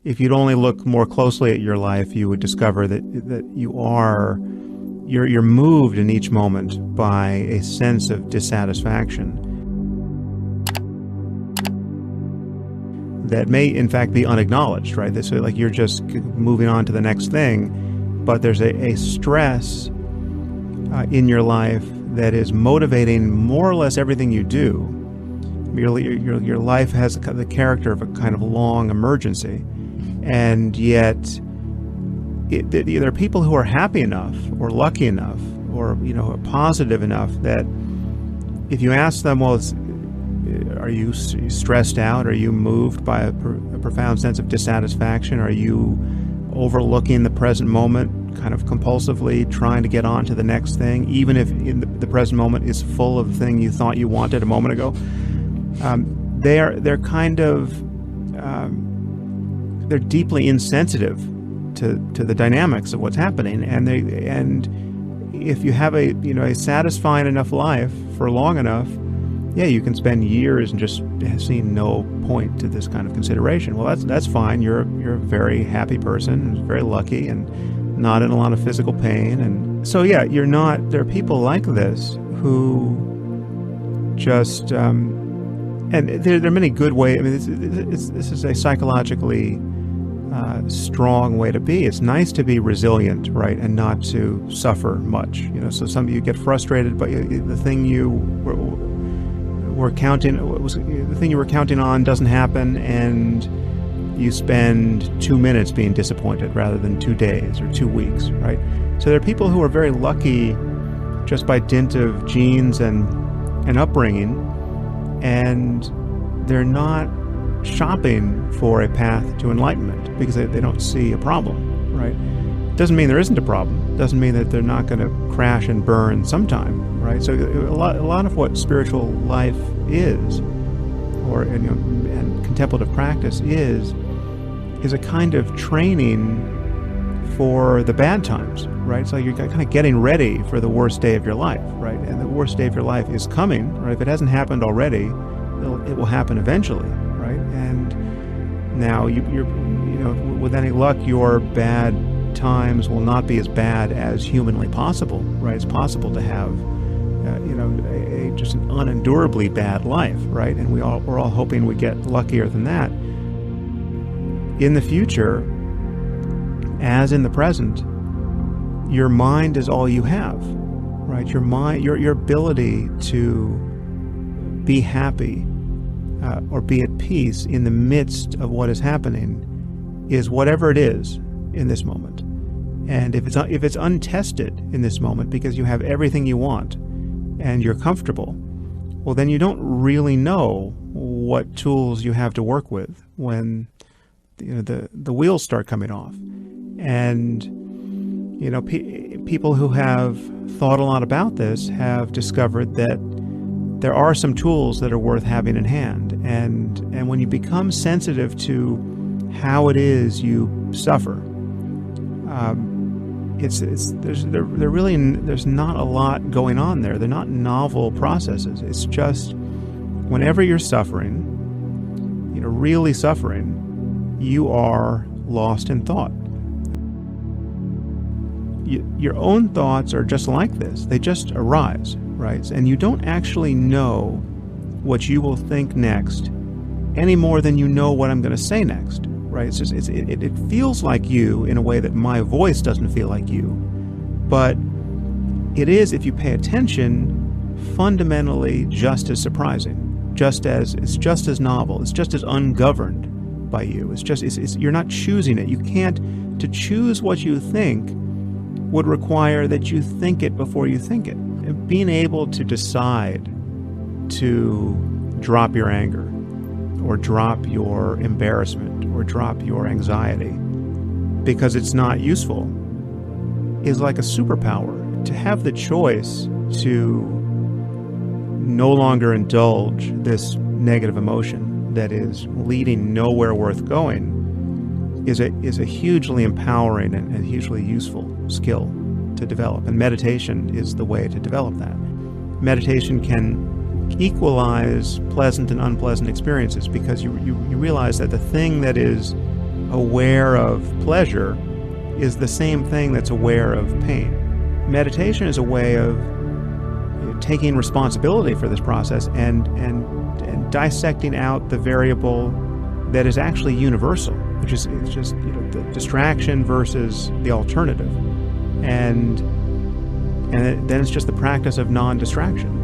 if you'd only look more closely at your life, you would discover that you're moved in each moment by a sense of dissatisfaction that may, in fact, be unacknowledged, right? So, like, you're just moving on to the next thing, but there's a stress in your life that is motivating more or less everything you do. Your life has the character of a kind of long emergency, and yet there are people who are happy enough or lucky enough or positive enough that if you ask them, well, are you stressed out? Are you moved by a profound sense of dissatisfaction? Are you overlooking the present moment, kind of compulsively trying to get on to the next thing, even if in the present moment is full of the thing you thought you wanted a moment ago? They're kind of they're deeply insensitive to the dynamics of what's happening, and if you have a satisfying enough life for long enough, yeah, you can spend years and just seeing no point to this kind of consideration. Well, that's fine. You're a very happy person, very lucky, and not in a lot of physical pain. And so, yeah, you're not. There are people like this who just and there are many good ways. I mean, this is a psychologically strong way to be. It's nice to be resilient, right, and not to suffer much. So some of you get frustrated, but the thing you were counting on doesn't happen, and you spend 2 minutes being disappointed rather than 2 days or 2 weeks, right? So there are people who are very lucky just by dint of genes and upbringing, and they're not shopping for a path to enlightenment because they don't see a problem, right? Doesn't mean there isn't a problem. Doesn't mean that they're not going to crash and burn sometime, right? So a lot of what spiritual life is, and contemplative practice is a kind of training for the bad times, right? So you're kind of getting ready for the worst day of your life, right? And the worst day of your life is coming, right? If it hasn't happened already, it will happen eventually, right? And now you're with any luck, your bad times will not be as bad as humanly possible, right? It's possible to have, just an unendurably bad life, right? And we're all hoping we get luckier than that. In the future, as in the present, your mind is all you have, right? Your mind, your ability to be happy or be at peace in the midst of what is happening is whatever it is in this moment. And if it's untested in this moment because you have everything you want and you're comfortable, well, then you don't really know what tools you have to work with when the wheels start coming off. And people who have thought a lot about this have discovered that there are some tools that are worth having in hand. And when you become sensitive to how it is you suffer, there's not a lot going on there. They're not novel processes. It's just whenever you're suffering, really suffering, you are lost in thought. Your own thoughts are just like this. They just arise, right? And you don't actually know what you will think next any more than you know what I'm going to say next, right? It feels like you in a way that my voice doesn't feel like you. But it is, if you pay attention, fundamentally just as surprising. It's just as novel. It's just as ungoverned by you. You're not choosing it. To choose what you think would require that you think it before you think it. And being able to decide to drop your anger or drop your embarrassment or drop your anxiety because it's not useful is like a superpower. To have the choice to no longer indulge this negative emotion that is leading nowhere worth going is a hugely empowering and hugely useful skill to develop. And meditation is the way to develop that. Meditation can equalize pleasant and unpleasant experiences because you realize that the thing that is aware of pleasure is the same thing that's aware of pain. Meditation is a way of taking responsibility for this process and dissecting out the variable that is actually universal, which is it's just the distraction versus the alternative, and then it's just the practice of non-distraction.